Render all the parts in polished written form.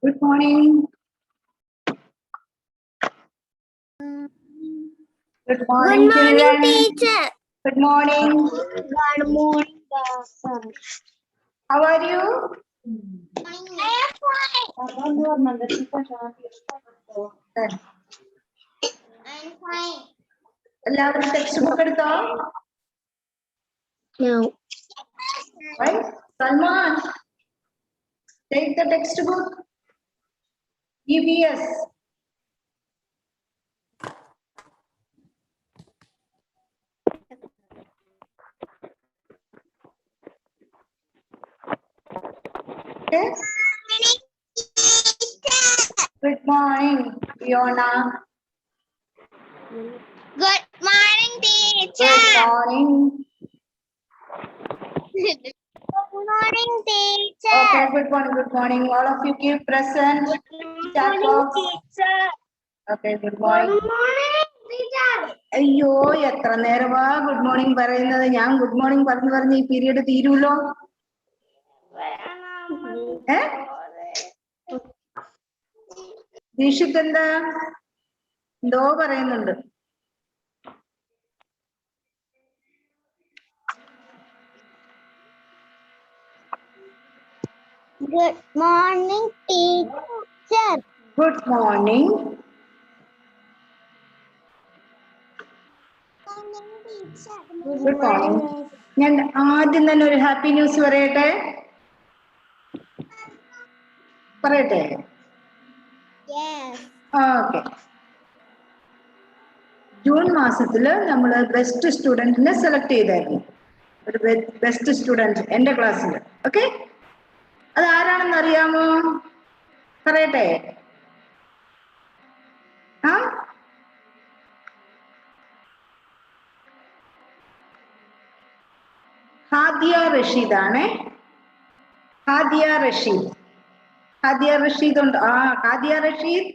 Good morning. Good morning, children. Teacher. Good morning. Good morning, sir. How are you? Good. I'm fine. എല്ലാവരും text book എടുത്തോ? No. Right? Salman, take the textbook. EVS. Okay. Good morning, Fiona. Good morning, teacher. Good morning. Good morning, teacher. Okay, good morning, good morning. All of you keep present. Chat box. teacher. Okay, good morning. Good morning, teacher. അയ്യോ എത്ര നേരമാ good morning പറയുന്നത്. ഞാൻ good morning പറഞ്ഞ് ഈ period തീരുമല്ലോ. Dikshit എന്താ എന്തോ പറയുന്നുണ്ട്. Good morning, teacher. Good morning. Good morning. ഞാൻ ആദ്യം തന്നെ ഒരു ഹാപ്പി ന്യൂസ് പറയട്ടെ. പറയട്ടെ? Yes. ഓക്കെ. ജൂൺ മാസത്തില് നമ്മള് ബെസ്റ്റ് സ്റ്റുഡന്റിനെ സെലക്ട് ചെയ്തായിരുന്നു. ഒരു ബെസ്റ്റ് സ്റ്റുഡന്റ് എന്റെ ക്ലാസ്സിൽ. ഓക്കെ, അത് ആരാണെന്ന് അറിയാമോ? പറയട്ടെ? ആ ഹാദിയ റഷീദ് ആണ്. ഹാദിയ റഷീദ്. ഹാദിയ റഷീദ് ഉണ്ട്. ആ Hadiya Rasheed.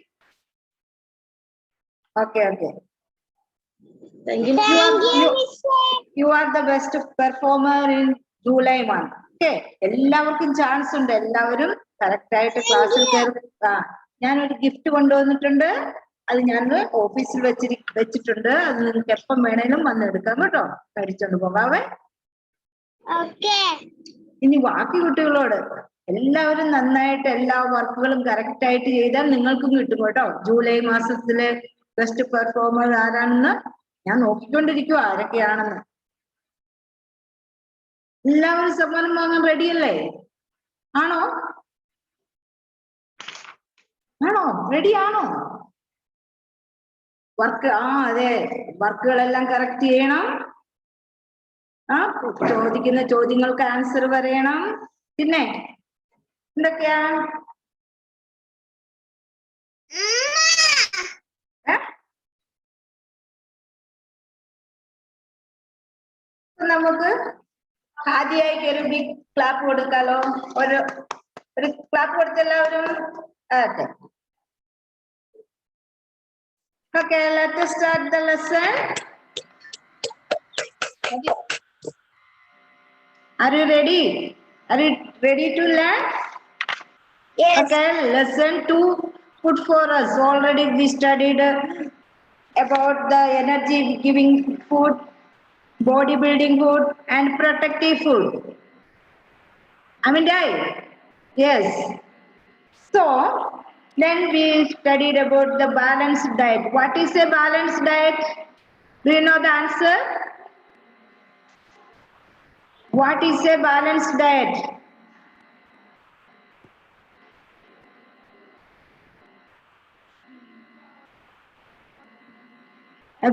Okay okay. You are the best performer in July month. Okay, എല്ലാവർക്കും ചാൻസ് ഉണ്ട്. എല്ലാവരും കറക്റ്റ് ആയിട്ട് ക്ലാസ്സിൽ കയറി. ഞാനൊരു ഗിഫ്റ്റ് കൊണ്ടുവന്നിട്ടുണ്ട്. അത് ഞാൻ ഓഫീസിൽ വെച്ചിട്ടുണ്ട്. അത് നിങ്ങൾക്ക് എപ്പം വേണേലും വന്നെടുക്കാം കേട്ടോ. കഴിച്ചോണ്ട് പോകാവേ. ഇനി ബാക്കി കുട്ടികളോട് എല്ലാവരും നന്നായിട്ട് എല്ലാ വർക്കുകളും കറക്റ്റ് ആയിട്ട് ചെയ്താൽ നിങ്ങൾക്കും കിട്ടും കേട്ടോ. ജൂലൈ മാസത്തിലെ ബെസ്റ്റ് പെർഫോമർ ആരാണെന്ന് ഞാൻ നോക്കിക്കൊണ്ടിരിക്കുക, ആരൊക്കെയാണെന്ന്. എല്ലാവരും സമ്മാനം വാങ്ങാൻ റെഡിയല്ലേ? ആണോ? റെഡി ആണോ? വർക്ക് അതെ, വർക്കുകളെല്ലാം കറക്റ്റ് ചെയ്യണം. ചോദിക്കുന്ന ചോദ്യങ്ങൾക്ക് ആൻസർ പറയണം. പിന്നെ എന്തൊക്കെയാ? നമുക്ക് ആദ്യമായിട്ട് ഒരു ബിഗ് ക്ലാപ്പ് കൊടുക്കാലോ. ഒരു ക്ലാപ്പ് കൊടുത്തെല്ലാവരും. Okay okay, let us start the lesson. Are you ready? Are you ready to learn? Yes. Okay, lesson 2 put for us. Already we studied about the energy giving food, body building food and protective food. I mean, right? Yes. So then we studied about the balanced diet. What is a balanced diet? Do you know the answer? What is a balanced diet?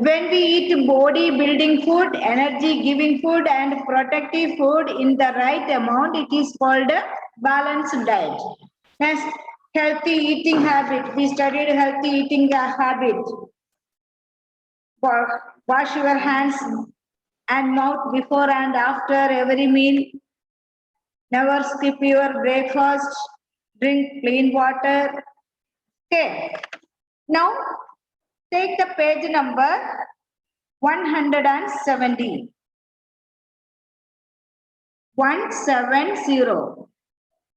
When we eat body building food, energy giving food and protective food in the right amount, it is called a balanced diet. Next, healthy eating habit. We studied healthy eating habit. Wash your hands and mouth before and after every meal. Never skip your breakfast. Drink clean water. Okay. Now, take the page number 170. 170.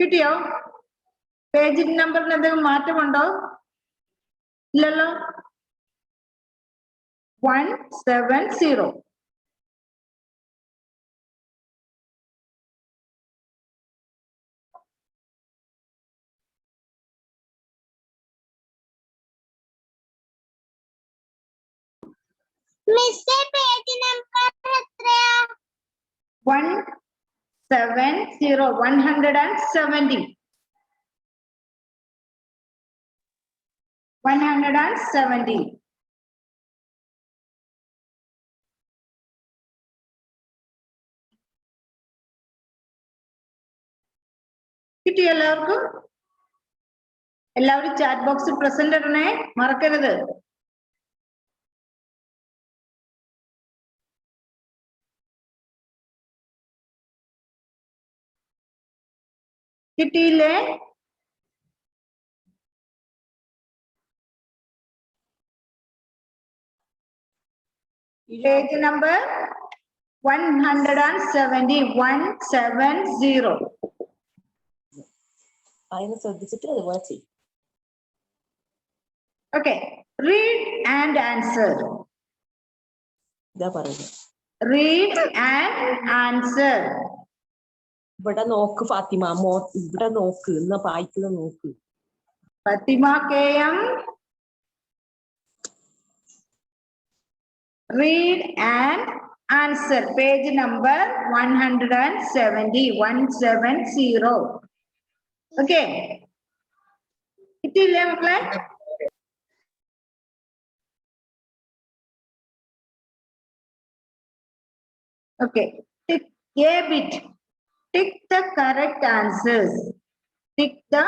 കിട്ടിയോ? Page നമ്പറിന് എന്തെങ്കിലും മാറ്റമുണ്ടോ? ഇല്ലല്ലോ. 170. Miss, page number എത്രയാ? 170. 170. 170. കിട്ടിയോ എല്ലാവർക്കും? എല്ലാവരും chat ബോക്സിൽ present ഇടണേ, മറക്കരുത്. കിട്ടിയില്ലേ? Page number 170. 170. അതിന് ശ്രദ്ധിച്ചിട്ട് അതുപോലെ ചെയ്യും. Okay, read and answer. ഇതാ പറയുന്നത്. Read and answer. ഇവിടെ നോക്ക് ഫാത്തിമ, ഇവിടെ നോക്ക്, ഇന്ന് വായിക്കുന്ന നോക്ക്. Fatima KM. Read and answer. Page number 170. 170. Okay. കിട്ടിയില്ലേ മക്കളെ? Okay. Tick A bit. Tick the correct answers. Tick the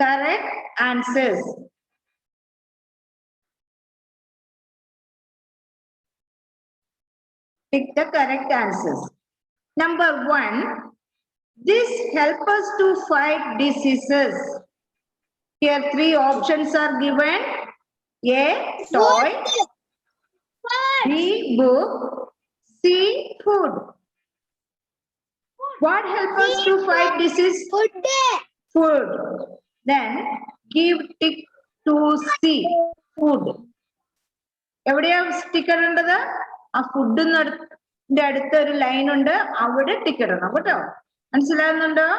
correct answers. Pick the correct answers. Number 1, this helps us to fight diseases. Here 3 options are given. A, toy. B, book. C, food. What helps us to fight disease? Food. Food. Then give tick to C, food. എവിടെയാ sticker ഉണ്ടത്? ആ ഫുഡിന്റെ അടുത്ത ഒരു line ഉണ്ട്, അവിടെ tick ഇടണം കേട്ടോ. മനസ്സിലാകുന്നുണ്ടോ?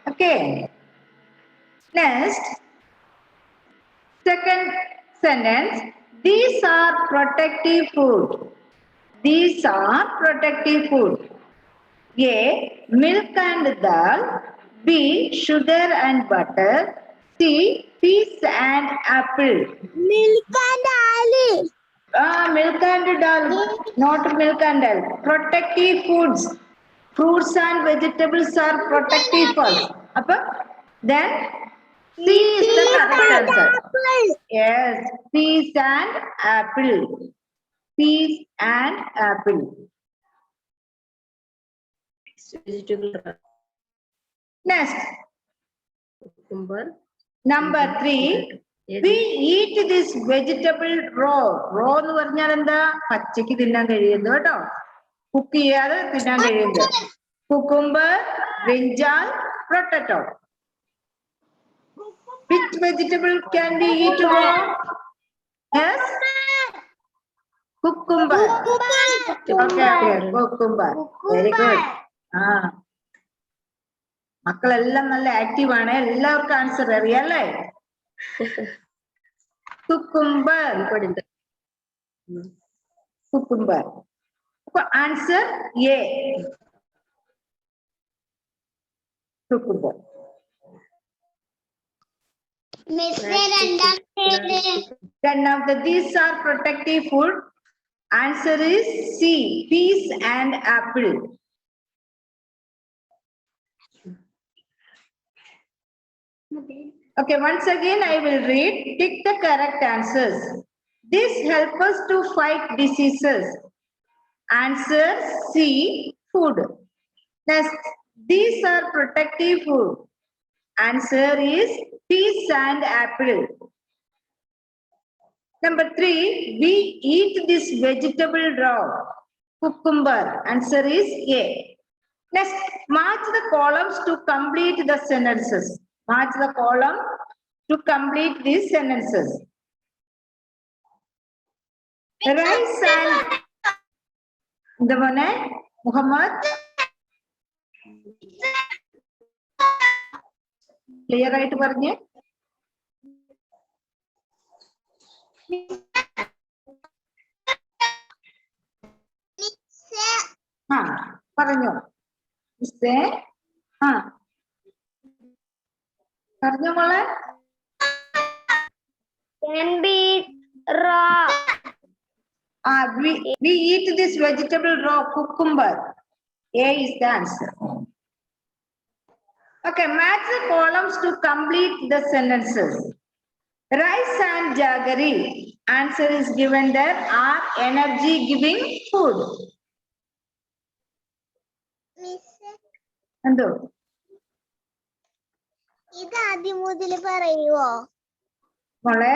Okay. Next, second sentence. These are protective food. These are protective food. A, milk and dal. B, sugar and butter. C, peas and apple. Milk and Ali. Milk and dal, not milk and dal. Protective foods. Fruits and vegetables are protective foods. Then C is the correct answer. Apple. Yes, peas and apple. Peas and apple. Vegetable Next, cucumber. number 3. We eat this vegetable raw. Raw എന്ന് പറഞ്ഞാൽ എന്താ? പച്ചക്ക് തിന്നാൻ കഴിയുന്നു കേട്ടോ. Cook ചെയ്യാതെ തിന്നാൻ കഴിയുന്നത്. Cucumber, brinjal, potato. Which vegetable can we eat raw? Yes? Cucumber. Okay. Cucumber. Very good. മക്കളെല്ലാം നല്ല ആക്റ്റീവ് ആണ്. എല്ലാവർക്കും ആൻസർ അറിയാല്ലേ? Cucumber. Cucumber. അപ്പൊ ആൻസർ എ, cucumber. Miss, രണ്ടാമത്തേത്. Then now these are protective food. Answer is C, peas and apple. Okay, once again I will read. Tick the correct answers. This helps us to fight diseases. Answer C, food. Next, these are protective food. Answer is peas and apple. Number 3, we eat this vegetable raw. Cucumber. Answer is A. Next, match the columns to complete the sentences. Match the column to complete these sentences. Rice and the one, Muhammad. Clear right പറഞ്ഞേ. പറഞ്ഞോ. പറഞ്ഞോ മോളെ. Can be raw. We eat this vegetable raw. Cucumber. A is the answer. Okay, match the columns to complete the sentences. Rice and jaggery. Answer is given there, are energy giving food. Miss, എന്തോ ഇത് ആദ്യം മുതൽ പറയുവോ? മോളെ,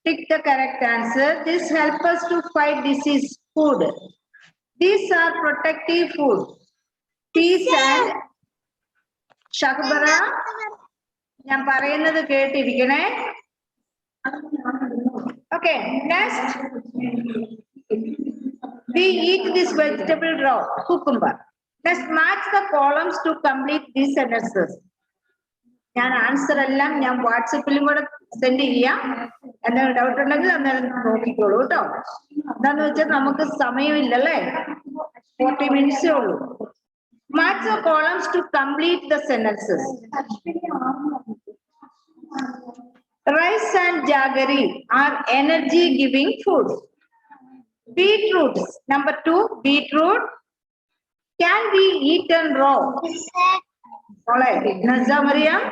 pick the correct answer. This helps us to fight disease. Food. These are protective food. Peas and ഷഹബറ, ഞാൻ പറയുന്നത് കേട്ടിരിക്കണേ. Okay, next. We eat this vegetable raw. Cucumber. Let's match the columns to complete these sentences. ഞാൻ answer എല്ലാം ഞാൻ വാട്സപ്പിലും കൂടെ send ചെയ്യാം. എന്തെങ്കിലും doubt ഉണ്ടെങ്കിൽ അന്നേരം നോക്കിക്കോളൂ കേട്ടോ. എന്താന്ന് വെച്ചാൽ നമുക്ക് സമയമില്ലല്ലേ, 40 minutes ഉള്ളൂ. Match the columns to complete the sentences. Rice and jaggery are energy giving food. Beetroot. Number 2, beetroot can be eaten raw. Nazza Mariam.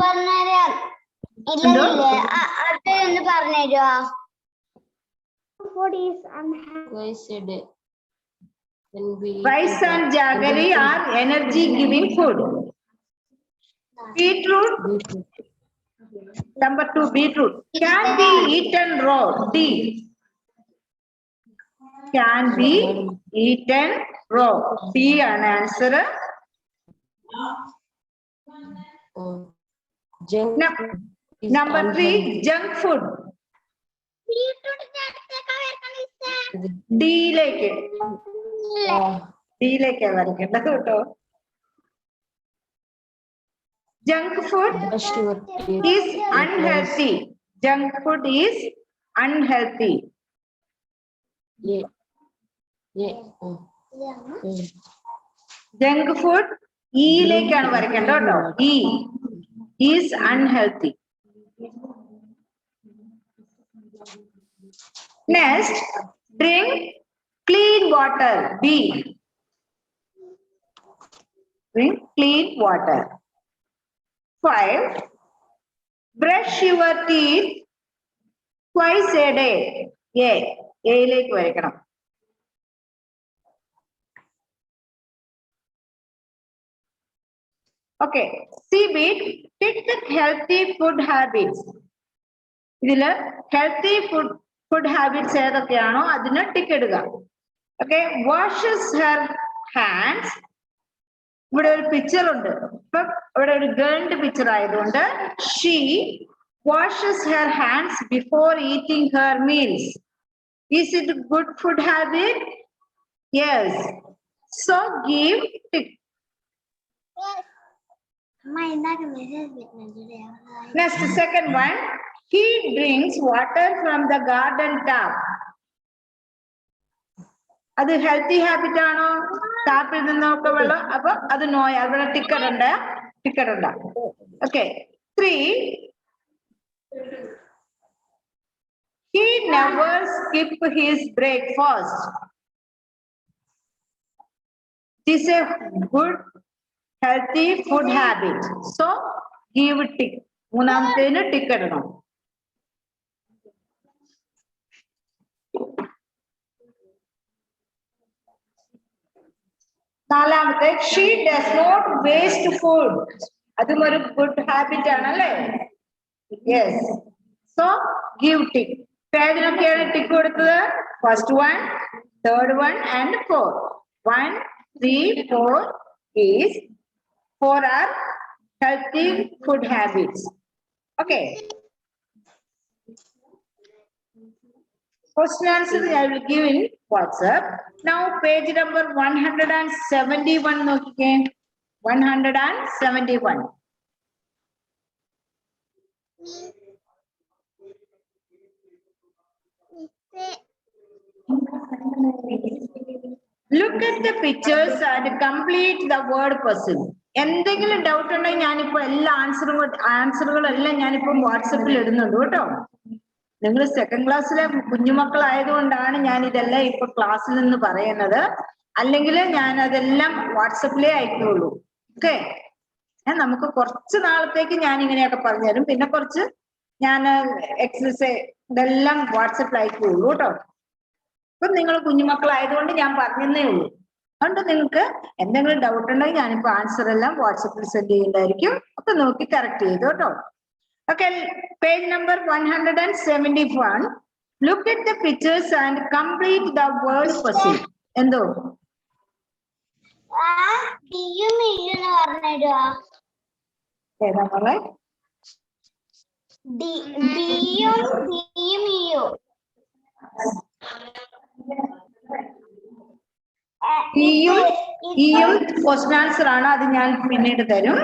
പറഞ്ഞുതരാം. ഇല്ല അടുത്തൊന്ന് പറഞ്ഞുതരുവാ. Rice and jaggery are energy giving food. Beetroot. Number 2, beetroot can be eaten raw. D. Can be eaten raw. D an answer. Number 3, junk food. D ലേക്ക് വരയ്ക്കേണ്ടത് കേട്ടോ. Junk food is unhealthy. Junk food is unhealthy. Junk food E ലേക്കാണ് വരയ്ക്കേണ്ടത് കേട്ടോ. E is unhealthy. Next, drink clean water. B. Drink clean water. 5, brush your teeth twice a day. A. A ലേക്ക് വരയ്ക്കണം. Okay, C-bit, pick the healthy food habits. ഇതില് healthy food habits ഏതൊക്കെയാണോ അതിന് tick ഇടുക. Okay, washes her hands. ഇവിടെ ഒരു picture ഉണ്ട്. ഇപ്പൊ ഇവിടെ ഒരു ഗേളിന്റെ പിക്ചർ ആയതുകൊണ്ട് she washes her hands before eating her meals. Is it a good food habit? Yes. So give tick. Next, second one. He drinks water from the garden tap. അത് healthy habit ആണോ? ടാപ്പിൽ നിന്നൊക്കെ വെള്ളം. അപ്പൊ അത് നോയ അവിടെ ticket. Okay. 3, he never skip his breakfast. This is a good healthy food habit. So give tick. മൂന്നാമത്തേന് tick ഇടണം. നാലാമത്തെ, she does not waste food. അതും ഒരു ഗുഡ് ഹാബിറ്റ് ആണല്ലേ? Yes. So give tick. ഏതിനൊക്കെയാണ് ടിക്ക് കൊടുത്തത്? First one, third one and four. 1, 3, 4 is 4 are healthy food habits. Okay. Question answer I will give in WhatsApp. Now page number 171 നോക്കിക്കേ. 171. Look at the pictures and complete the word puzzle. എന്തെങ്കിലും doubt ഉണ്ടെങ്കിൽ ഞാനിപ്പോ എല്ലാ ആൻസറുകളെല്ലാം ഞാനിപ്പോ വാട്സപ്പിൽ ഇടുന്നുണ്ട് കേട്ടോ. നിങ്ങൾ സെക്കൻഡ് ക്ലാസ്സിലെ കുഞ്ഞുമക്കളായതുകൊണ്ടാണ് ഞാൻ ഇതെല്ലാം ഇപ്പൊ ക്ലാസ്സിൽ നിന്ന് പറയുന്നത്. അല്ലെങ്കിൽ ഞാൻ അതെല്ലാം വാട്സപ്പിലേ അയക്കുള്ളൂ. ഓക്കെ. നമുക്ക് കുറച്ച് നാളത്തേക്ക് ഞാൻ ഇങ്ങനെയൊക്കെ പറഞ്ഞുതരും. പിന്നെ കുറച്ച് ഞാൻ എക്സസൈസ് ഇതെല്ലാം വാട്സപ്പിൽ അയക്കുള്ളൂ കേട്ടോ. അപ്പൊ നിങ്ങൾ കുഞ്ഞുമക്കളായതുകൊണ്ട് ഞാൻ പറഞ്ഞതേ ഉള്ളൂ. അതുകൊണ്ട് നിങ്ങൾക്ക് എന്തെങ്കിലും ഡൗട്ട് ഉണ്ടെങ്കിൽ ഞാനിപ്പോ ആൻസർ എല്ലാം വാട്സപ്പിൽ സെൻഡ് ചെയ്യുന്നതായിരിക്കും. അപ്പൊ നോക്കി കറക്റ്റ് ചെയ്തു കേട്ടോ. Okay, page number 171. Look at the pictures and complete the word puzzle. എന്തോ? ഏതാ മോളെ? ഈയും ക്വസ്റ്റ്യൻ ആൻസർ ആണ്. അത് ഞാൻ പിന്നീട് തരും.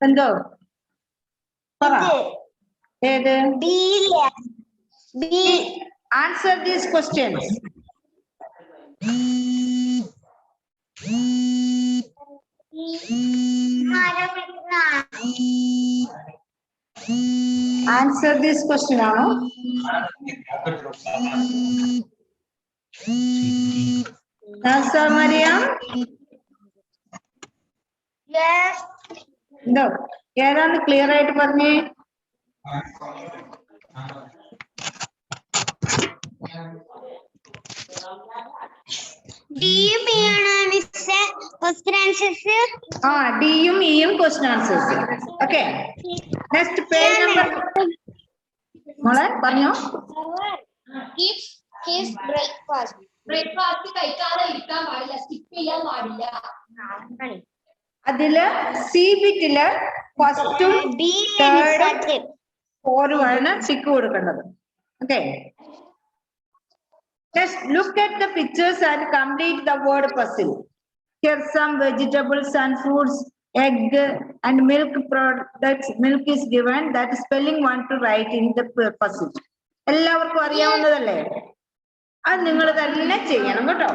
എന്തോ? ഏത്? Answer these questions. Answer these question ആണോ? ആൻസർ മറിയാം. എന്തോ ഏതാന്ന് ക്ലിയർ ആയിട്ട് പറഞ്ഞേ. ഡിയും ഇയും question answers. Okay. Next page number മോളെ പറഞ്ഞോ. ബ്രേക്ക്ഫാസ്റ്റ് കഴിക്കാതെ ഇരിക്കാൻ പാടില്ല, സ്കിപ്പ് ചെയ്യാൻ പാടില്ല. അതില് സി ബിറ്റില് ഫസ്റ്റും തേർഡും ഫോറുമാണ് ടിക്ക് കൊടുക്കേണ്ടത്. Okay. Just look at the pictures and complete the word puzzle. Here some vegetables and fruits, egg and milk products. Milk is given. That spelling want to write in the puzzle. എല്ലാവർക്കും അറിയാവുന്നതല്ലേ? അത് നിങ്ങൾ തന്നെ ചെയ്യണം കേട്ടോ.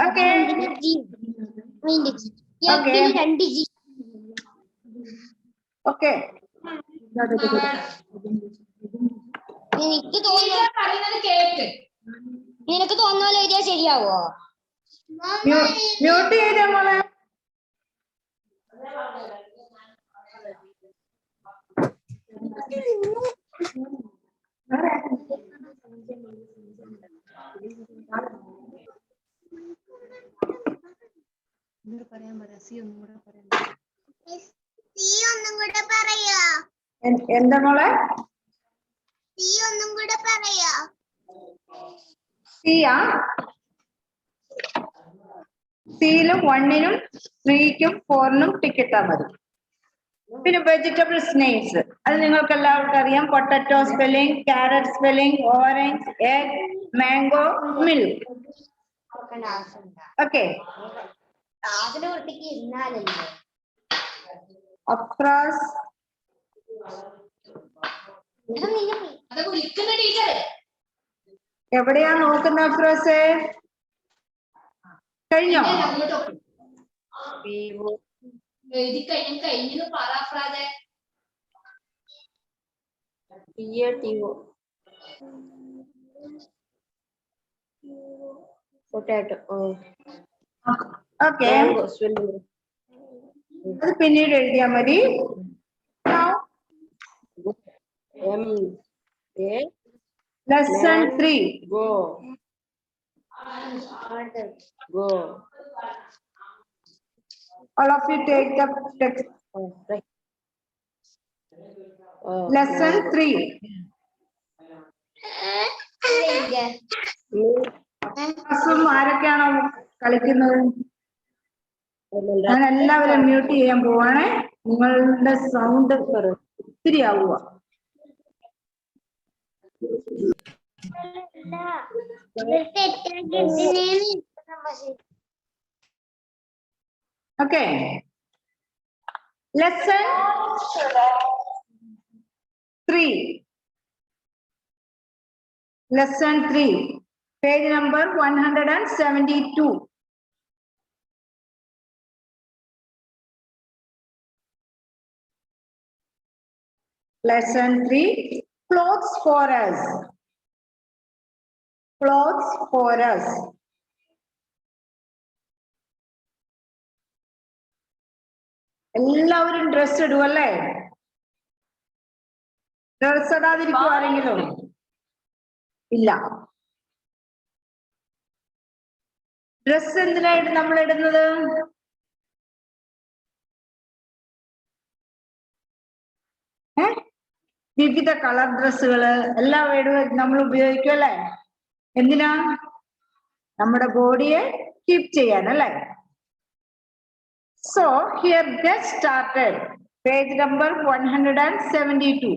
Okay. Okay. എനിക്ക് തോന്നുന്നത് cake. നിനക്ക് തോന്നുന്ന പോലെ എഴുതിയാൽ ശരിയാവോ? മ്യൂട്ട് ചെയ്തേ മോളെ. എന്താ മോളെ? സിയാ? സിയിലും 1നും 3ക്കും 4നും ടിക്ക് ഇട്ടാൽ മതി. പിന്നെ വെജിറ്റബിൾസ് നെയിംസ് അത് നിങ്ങൾക്ക് എല്ലാവർക്കും അറിയാം. Potato spelling, carrot spelling, orange, egg, mango, milk. Okay. Afras എവിടെയാ നോക്കുന്ന? അഫ്രാസേ കഴിഞ്ഞോ? ഓക്കെ. അത് പിന്നീട് എഴുതിയാ മതി. Lesson 3. Go. All of you take the text. Lesson 3. ക്ലാസ്സും ആരൊക്കെയാണോ കളിക്കുന്നത്? ഞാൻ എല്ലാവരും മ്യൂട്ട് ചെയ്യാൻ പോവാണേ. നിങ്ങളുടെ സൗണ്ട് ഒത്തിരി ആവുക. Okay. Lesson 3. Lesson 3. Page number 172. Lesson 3. Clothes for us. Clothes for us. എല്ലാവരും ഡ്രസ് ഇടുവല്ലേ? ഡ്രസ് ഇടാതിരിക്കും ആരെങ്കിലും? ഇല്ല. ഡ്രസ് എന്തിനായിട്ട് നമ്മൾ ഇടുന്നത്? വിവിധ കളർ ഡ്രസ്സുകള് എല്ലാം നമ്മൾ ഉപയോഗിക്കും അല്ലേ? എന്തിനാ? നമ്മുടെ ബോഡിയെ കീപ് ചെയ്യാൻ അല്ലേ? So here get started. Page number 172.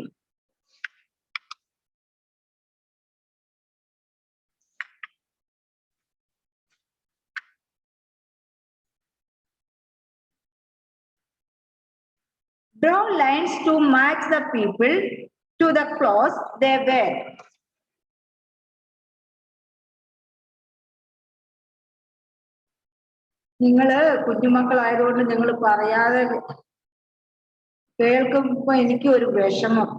Draw lines to match the people to the clothes they wear. നിങ്ങള് കുഞ്ഞുമക്കളായതുകൊണ്ട് നിങ്ങൾ പറയാതെ കേൾക്കുമ്പോ എനിക്ക് ഒരു വിഷമം.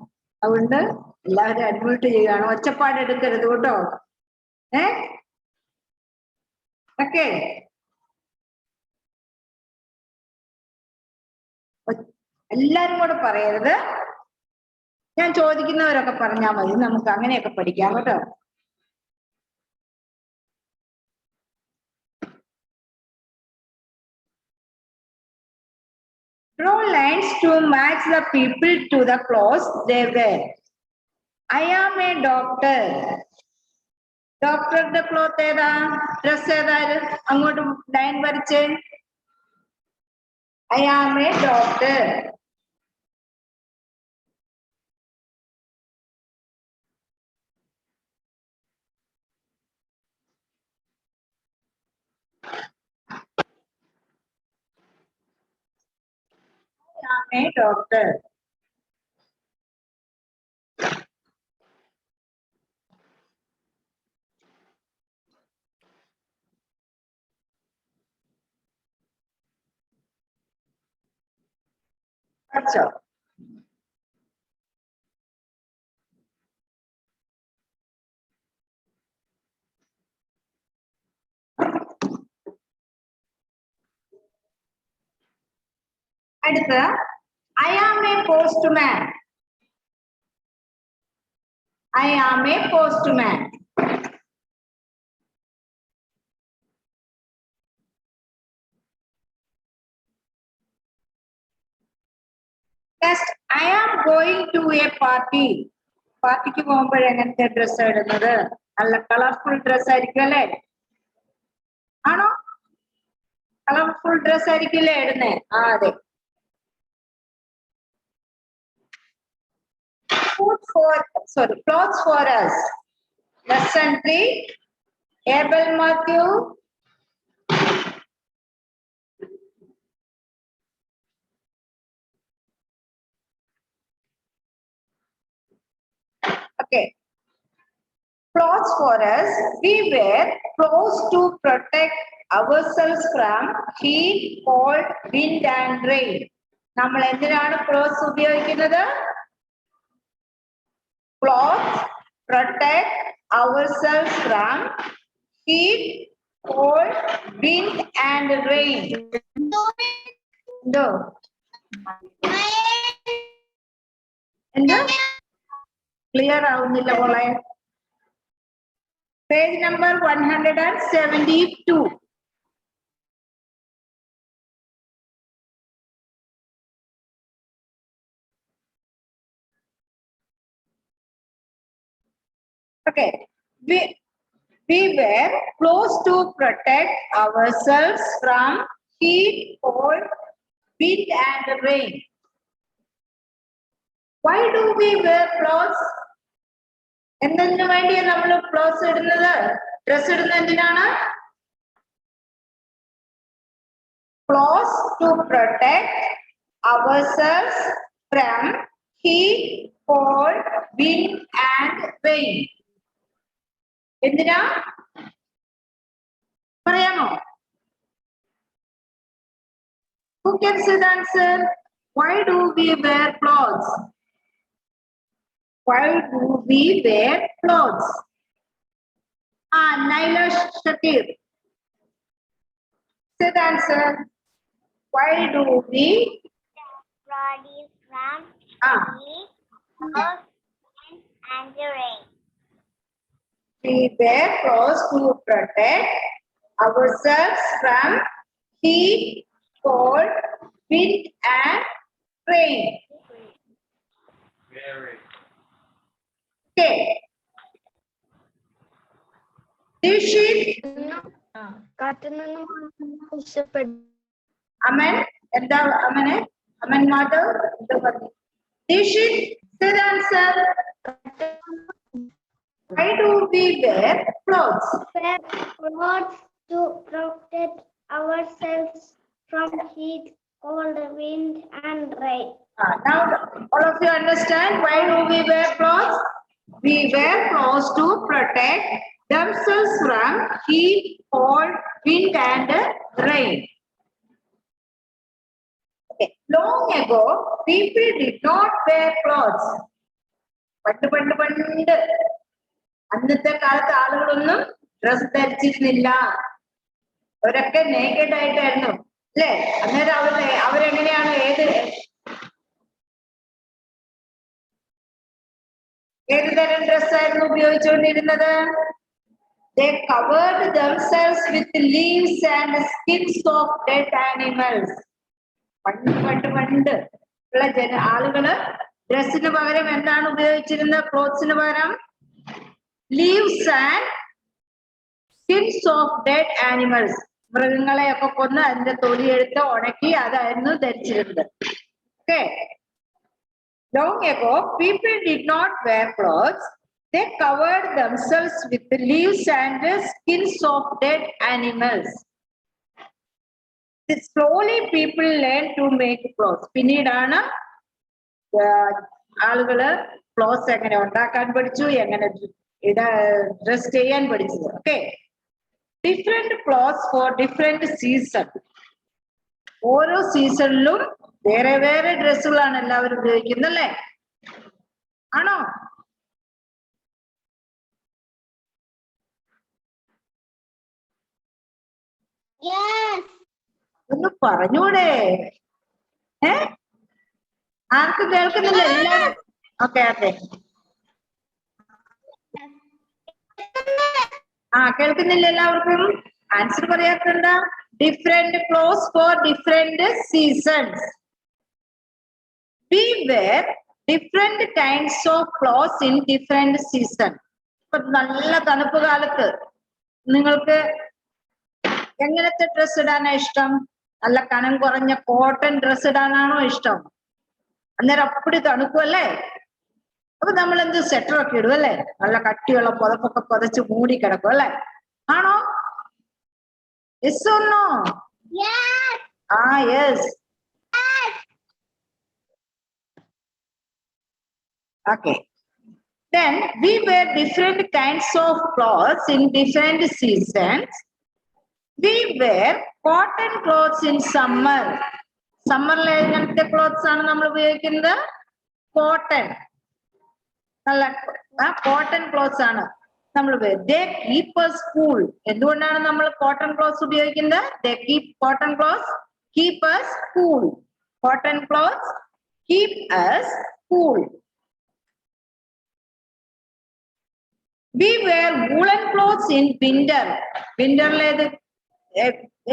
അതുകൊണ്ട് എല്ലാവരും അഡ്മിറ്റ് ചെയ്യുകയാണ്. ഒച്ചപ്പാട് എടുക്കരുത് കേട്ടോ. ഓക്കെ. എല്ലാരും കൂടെ പറയരുത്. ഞാൻ ചോദിക്കുന്നവരൊക്കെ പറഞ്ഞാൽ മതി. നമുക്ക് അങ്ങനെയൊക്കെ പഠിക്കാം കേട്ടോ. Draw lines to match the people to the clothes they wear. I am a doctor. ഡോക്ടറുടെ ക്ലോത്ത് ഏതാ? ഡ്രസ് ഏതായാലും അങ്ങോട്ട് line വരച്ചേ. I am a doctor. I am a doctor. अच्छा. അടുത്ത I am a postman. I am a postman. Next, I am going to a party. പാർട്ടിക്ക് പോകുമ്പോൾ എങ്ങനത്തെ dress ഇടുന്നത്? നല്ല കളർഫുൾ ഡ്രസ് ആയിരിക്കും അല്ലേ? ആണോ? കളർഫുൾ ഡ്രസ് ആയിരിക്കില്ലേ ഇടുന്നേ? അതെ. Clothes for us. Lesson 3. Abel Matthew. Okay. Clothes for us. We wear clothes to protect ourselves from heat, cold, wind and rain. നമ്മൾ എന്തിനാണ് ക്ലോത്ത്സ് ഉപയോഗിക്കുന്നത്? Clothes protect ourselves from heat, cold, wind and rain. എന്താ clear ആവുന്നില്ല മോളെ? Page number 172. Okay. We were clothes to protect ourselves from heat, cold, wind and rain. Why do we wear clothes? എന്തിനു വേണ്ടിയാണ് നമ്മൾ clothes ഇടുന്നത്? Dress ഇടുന്നത് എന്തിനാണ്? Clothes to protect ourselves from heat, cold, wind and rain. എന്തിനാ? പറയാമോ? Who can say the answer? Why do we wear clothes? Why do we wear clothes? Naila Shakir. Say the answer. Why do we? Body from heat, cold, and the rain. We wear clothes to protect ourselves from heat, cold, wind and rain. Okay. This sheet. Amen. എന്താ അമനെ? Aman Madhav. This sheet. Say the answer. Why do we wear clothes? Wear clothes to protect ourselves from heat, cold, wind, and rain. Now, all of you understand why do we wear clothes? We wear clothes to protect themselves from heat, cold, wind, and rain. Okay. Long ago, people did not wear clothes. പണ്ട് അന്നത്തെ കാലത്ത് ആളുകളൊന്നും dress ധരിച്ചിരുന്നില്ല. അവരൊക്കെ naked ആയിട്ടായിരുന്നു അല്ലേ? അന്നേരം അവരെങ്ങനെയാണ് ഏത് തരം ഡ്രസ്സായിരുന്നു ഉപയോഗിച്ചുകൊണ്ടിരുന്നത്? They covered themselves with leaves and skins of dead animals. പണ്ട് ഉള്ള ആളുകള് ഡ്രസ്സിന് പകരം എന്താണ് ഉപയോഗിച്ചിരുന്നത്? ക്ലോത്ത്സിന് പകരം leaves and skins of dead animals. മൃഗങ്ങളെയൊക്കെ കൊന്ന് അതിന്റെ തൊലിയെടുത്ത് ഉണക്കി അതായിരുന്നു ധരിച്ചിരുന്നത്. Okay. Long ago, people did not wear clothes. They covered themselves with the leaves and the skins of dead animals. Slowly, people learned to make clothes. പിന്നീടാണ് ആളുകള് clothes എങ്ങനെ ഉണ്ടാക്കാൻ പഠിച്ചു, എങ്ങനെ ഡ്രസ് ചെയ്യാൻ പഠിച്ചത്. Okay. Different clothes for different season. ഓരോ സീസണിലും വേറെ വേറെ ഡ്രസ്സുകളാണ് എല്ലാവരും ഉപയോഗിക്കുന്നത് അല്ലേ? ആണോ? ഒന്ന് പറഞ്ഞൂടെ? ആർക്കും കേൾക്കുന്നില്ല? എല്ലാവരും ഓക്കെ. കേൾക്കുന്നില്ല എല്ലാവർക്കും? ആൻസർ പറയാത്തെന്താ? Different clothes for different seasons. We wear different kinds of clothes in different season. ഇപ്പൊ നല്ല തണുപ്പ് കാലത്ത് നിങ്ങൾക്ക് എങ്ങനത്തെ ഡ്രസ് ഇടാനാ ഇഷ്ടം? നല്ല കനം കുറഞ്ഞ കോട്ടൺ ഡ്രസ് ഇടാനാണോ ഇഷ്ടം? അന്നേരം അപ്പടി തണുക്കുമല്ലേ? അപ്പൊ നമ്മൾ എന്ത് സ്വെറ്ററൊക്കെ ഇടും അല്ലേ? നല്ല കട്ടിയുള്ള പുതപ്പൊക്കെ പുതച്ച് മൂടി കിടക്കും അല്ലേ? ആണോ? Yes or no? Yes. Yes. Okay. Then we wear different kinds of clothes in different seasons. We wear cotton clothes in summer. സമ്മറിലെ എങ്ങനത്തെ ക്ലോത്ത്സ് ആണ് നമ്മൾ ഉപയോഗിക്കുന്നത്? കോട്ടൺ. നല്ല കോട്ടൺ ക്ലോത്ത്സ് ആണ് നമ്മൾ ഉപയോഗിക്കുന്നത്. They keep us cool. എന്തുകൊണ്ടാണ് നമ്മൾ കോട്ടൺ ക്ലോത്ത്സ് ഉപയോഗിക്കുന്നത്? They keep cotton clothes keep us cool. Cotton clothes keep us cool. We wear woolen clothes in winter. Winterle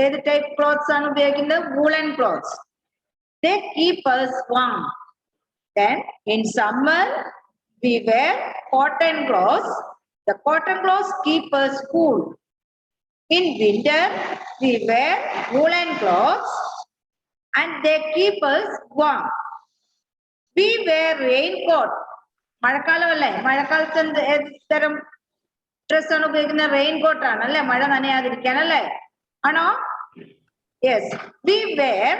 ഏത് ടൈപ്പ് ക്ലോത്ത്സ് ആണ് ഉപയോഗിക്കുന്നത്? woolen clothes. They keep us warm. Then in summer we wear cotton clothes The cotton clothes keep us cool. In winter, we wear woolen clothes and they keep us warm. We wear raincoat. മഴക്കാലമല്ലേ? മഴക്കാലത്ത് ഏത് തരം dress ആണ് ഉപയോഗിക്കുന്നത്? Raincoat ആണ് അല്ലെ? മഴ നനയാതിരിക്കാൻ അല്ലേ? ആണോ? Yes. We wear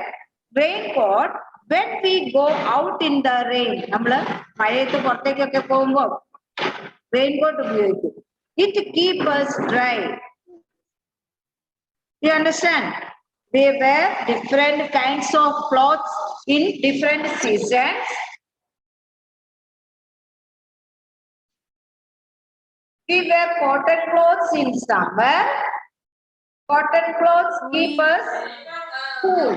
raincoat when we go out in the rain. നമ്മള് മഴയത്ത് പുറത്തേക്കൊക്കെ പോകുമ്പോ റെയിൻകോട്ട് ഉപയോഗിക്കും. It keeps us dry. You understand? We wear different kinds of clothes in different seasons. We wear cotton clothes in summer. Cotton clothes keep us cool.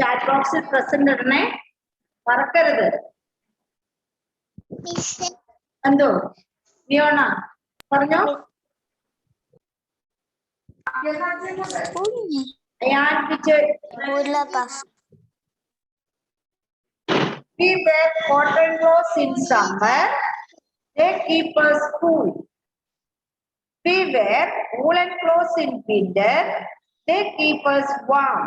Chat box is present ഇടണേ, മറക്കരുത്. എന്തോ നിയോണ പറഞ്ഞോ? ഞാൻ We wear cotton clothes in summer. They keep us cool. We wear woolen clothes in winter. They keep us warm.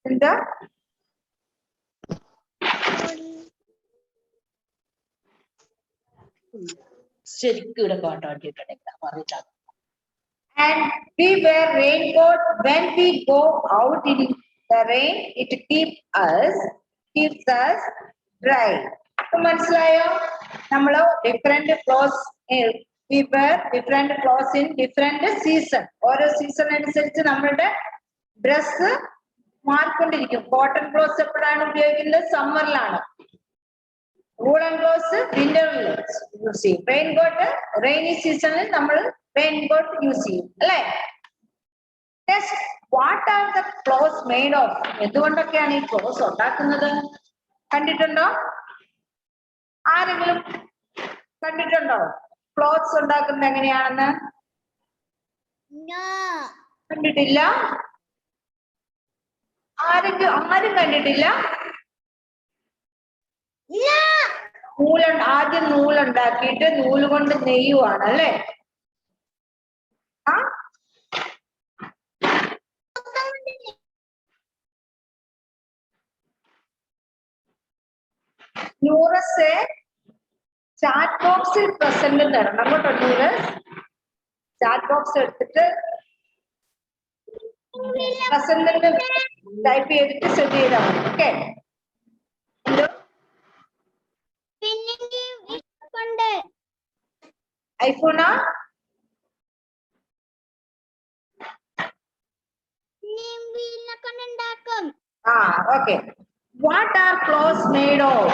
എന്താ? ശരിക്കും ഇവിടെ പാട്ടാട്ടിട്ടുണ്ടെങ്കിൽ പറഞ്ഞിട്ടാണ്. And we wear raincoat when we go out in the rain. It keeps us dry. മനസ്സിലായോ? നമ്മള് different clothes we wear different clothes in different season. ഓരോ season അനുസരിച്ച് നമ്മളുടെ dress മാറിക്കൊണ്ടിരിക്കും. കോട്ടൺ ക്ലോത്ത്സ് എപ്പോഴാണ് ഉപയോഗിക്കുന്നത്? സമ്മറിലാണ്. woolen clothes വിന്ററിൽ യൂസ് ചെയ്യും. റെയിൻകോട്ട് റെയിനി സീസണിൽ നമ്മൾ റെയിൻകോട്ട് യൂസ് ചെയ്യും അല്ലേ? Next, what are the clothes made of? എന്തുകൊണ്ടൊക്കെയാണ് ഈ ക്ലോത്ത്സ് ഉണ്ടാക്കുന്നത്? കണ്ടിട്ടുണ്ടോ? ആരെങ്കിലും കണ്ടിട്ടുണ്ടോ ക്ലോത്ത്സ് ഉണ്ടാക്കുന്നത് എങ്ങനെയാണെന്ന്? കണ്ടിട്ടില്ല? ആരും കണ്ടിട്ടില്ല? ആദ്യം നൂലുണ്ടാക്കിയിട്ട് നൂല് കൊണ്ട് നെയ്യുവാണ് അല്ലേ? നൂറസ് ചാറ്റ് ബോക്സിൽ പ്രസന്റ് തരണം കേട്ടോ. നൂറസ് ചാറ്റ് ബോക്സ് എടുത്തിട്ട് പ്രസന്റ് ടൈപ്പ് ചെയ്തിട്ട് സെറ്റ് ചെയ്താൽ മതി. Okay? ഐഫോണാ? Okay. What are clothes made of?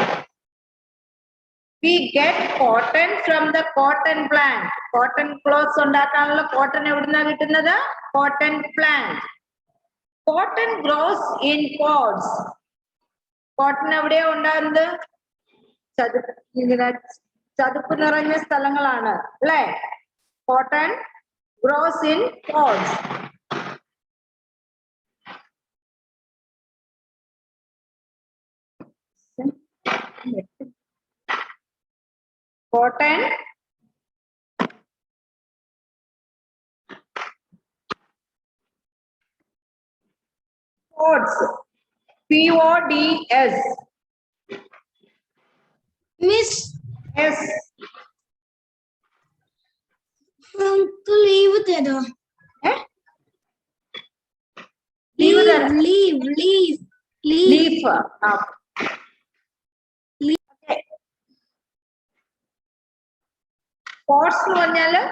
We get cotton from the cotton plant. Cotton clothes ഉണ്ടാക്കാനുള്ള cotton എവിടുന്നാ കിട്ടുന്നത്? Cotton plant. Cotton grows in pods. Cotton എവിടെയാ ഉണ്ടാകുന്നത്? ചതുപ്പ് നിറഞ്ഞ സ്ഥലങ്ങളാണ് അല്ലേ? Cotton grows in pods. Cotton pods. P-O-D-S. Miss, Yes. leave തരോ? Leave. Leaf. പോട്സ് എന്ന് പറഞ്ഞാല്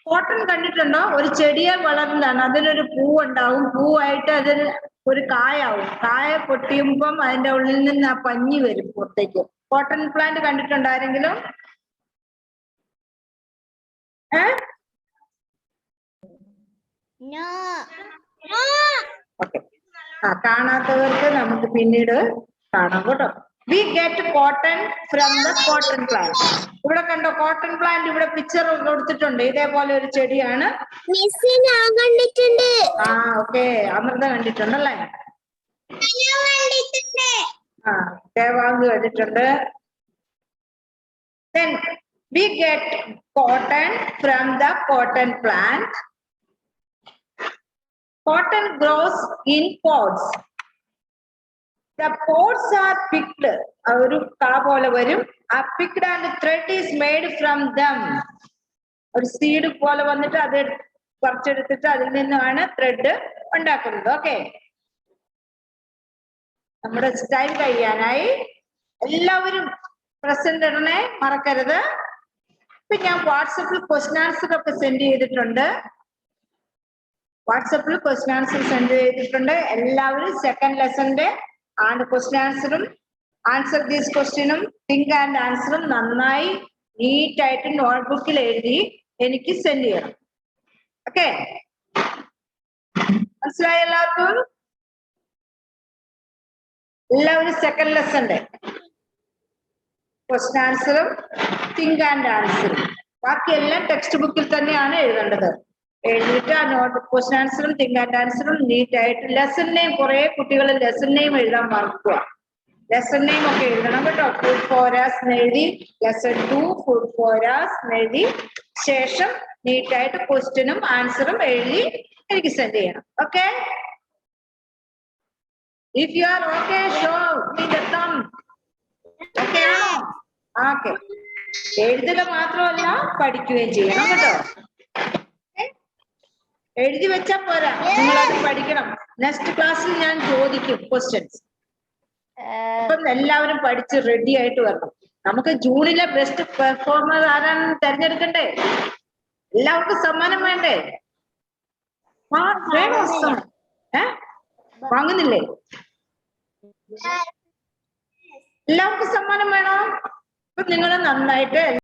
കോട്ടൺ കണ്ടിട്ടുണ്ടോ? ഒരു ചെടിയാൽ വളർന്നതാണ്. അതിനൊരു പൂവുണ്ടാവും. പൂവായിട്ട് അതിന് ഒരു കായാവും. കായ പൊട്ടിയുമ്പം അതിന്റെ ഉള്ളിൽ നിന്ന് ആ പഞ്ഞി വരും പുറത്തേക്ക്. കോട്ടൺ പ്ലാന്റ് കണ്ടിട്ടുണ്ടോ ആരെങ്കിലും? ഓക്കെ. കാണാത്തവർക്ക് നമുക്ക് പിന്നീട് കാണാം കേട്ടോ. We get cotton from the cotton plant. ഇവിടെ കണ്ടോ കോട്ടൺ പ്ലാന്റ് ഇവിടെ പിക്ചർ കൊടുത്തിട്ടുണ്ട്. ഇതേപോലെ ഒരു ചെടിയാണ്. മിസ് ഞാൻ കണ്ടിട്ടുണ്ട്. ആ ഓക്കെ, അമൃത കണ്ടിട്ടുണ്ടല്ലേ? ദേവാങ്ക് കണ്ടിട്ടുണ്ട്. Then we get cotton from the cotton plant. Cotton grows in pods. The pods are picked. ഒരു കാ പോലെ വരും. ആ picked and thread is made from them. ഒരു സീഡ് പോലെ വന്നിട്ട് അത് പറിച്ചെടുത്തിട്ട് അതിൽ നിന്നാണ് ത്രെഡ് ഉണ്ടാക്കുന്നത്. ഓക്കെ, നമ്മുടെ സ്റ്റൈൽ കഴിയാനായി എല്ലാവരും പ്രസന്റ് ഇടണേ, മറക്കരുത്. ഇപ്പൊ ഞാൻ വാട്സപ്പിൽ ക്വസ്റ്റ്യൻ ആൻസർ ഒക്കെ സെൻഡ് ചെയ്തിട്ടുണ്ട്. വാട്സപ്പിൽ ക്വസ്റ്റ്യൻ ആൻസർ സെൻഡ് ചെയ്തിട്ടുണ്ട്. എല്ലാവരും സെക്കൻഡ് ലെസന്റെ ക്വസ്റ്റ്യൻ ആൻസറും ആൻസർ ദീസ് ക്വസ്റ്റ്യനും തിങ്ക് ആൻഡ് ആൻസറും നന്നായി നീറ്റായിട്ട് നോട്ട്ബുക്കിൽ എഴുതി എനിക്ക് സെൻഡ് ചെയ്യണം. ഓക്കെ, മനസ്സിലായി എല്ലാവർക്കും? എല്ലാവരും സെക്കൻഡ് ലെസന്റെ ക്വസ്റ്റ്യൻ ആൻസറും തിങ്ക് ആൻഡ് ആൻസറും ബാക്കിയെല്ലാം ടെക്സ്റ്റ് ബുക്കിൽ തന്നെയാണ് എഴുതേണ്ടത്. എഴുതിയിട്ട് ആ നോട്ട് ക്വസ്റ്റ്യൻ ആൻസറും തിങ്ക് ആൻഡ് ആൻസറും നീറ്റായിട്ട് ലെസൺ നെയിം, കുറെ കുട്ടികൾ ലെസൺ നെയിം എഴുതാൻ മറക്കുക. ലെസൺ നെയിം ഒക്കെ എഴുതണം കേട്ടോ. ഫുഡ് ഫോറാസ് എഴുതി, ലെസൺ 2 ഫുഡ് ഫോറാസ് എഴുതി ശേഷം നീറ്റായിട്ട് ക്വസ്റ്റ്യനും ആൻസറും എഴുതി എനിക്ക് സെൻഡ് ചെയ്യണം. Okay, if you are okay show me the thumb. Okay ആണോ? ഓക്കെ, എഴുതുക മാത്രമല്ല പഠിക്കുകയും ചെയ്യണം കേട്ടോ. എഴുതി വെച്ചാ പോരാ, നിങ്ങളത് പഠിക്കണം. നെക്സ്റ്റ് ക്ലാസ്സിൽ ഞാൻ ചോദിക്കും ക്വസ്റ്റ്യൻസ്. അപ്പം എല്ലാവരും പഠിച്ച് റെഡി ആയിട്ട് വരണം. നമുക്ക് ജൂണിലെ ബെസ്റ്റ് പെർഫോമർ ആരാണെന്ന് തെരഞ്ഞെടുക്കണ്ടേ? എല്ലാവർക്കും സമ്മാനം വേണ്ടേ? വേണോ? വാങ്ങുന്നില്ലേ? എല്ലാവർക്കും സമ്മാനം വേണോ? അപ്പൊ നിങ്ങൾ നന്നായിട്ട്